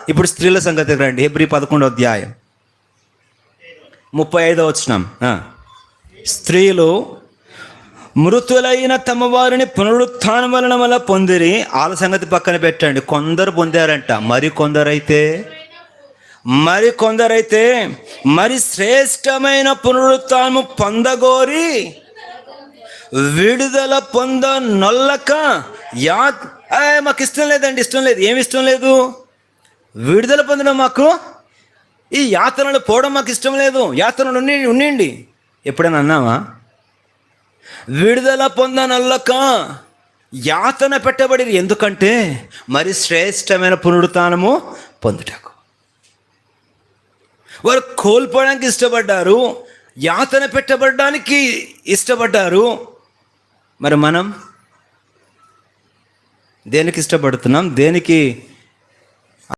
ఇప్పుడు స్త్రీల సంగతికి రండి. హెబ్రీ 11వ అధ్యాయం 35వ వచనం. స్త్రీలు మృతులైన తమ వారిని పునరుత్థానం వలన పొందిరి. వాళ్ళ సంగతి పక్కన పెట్టండి. కొందరు పొందారంట, మరి కొందరైతే మరి శ్రేష్టమైన పునరుత్థానము పొందగోరి విడుదల పొందనొల్లక మాకు ఇష్టం లేదండి, ఇష్టం లేదు. ఏమి ఇష్టం లేదు? విడుదల పొందడం మాకు, ఈ యాతనలు పోవడం మాకు ఇష్టం లేదు. యాతనలు ఉండండి. ఎప్పుడైనా అన్నావా? విడుదల పొందనొల్లక యాతన పెట్టబడి, ఎందుకంటే మరి శ్రేష్టమైన పునరుత్థానము పొందుటకు. వారు కోల్పోవడానికి ఇష్టపడ్డారు, యాతన పెట్టబడడానికి ఇష్టపడ్డారు. మరి మనం దేనికి ఇష్టపడుతున్నాం? దేనికి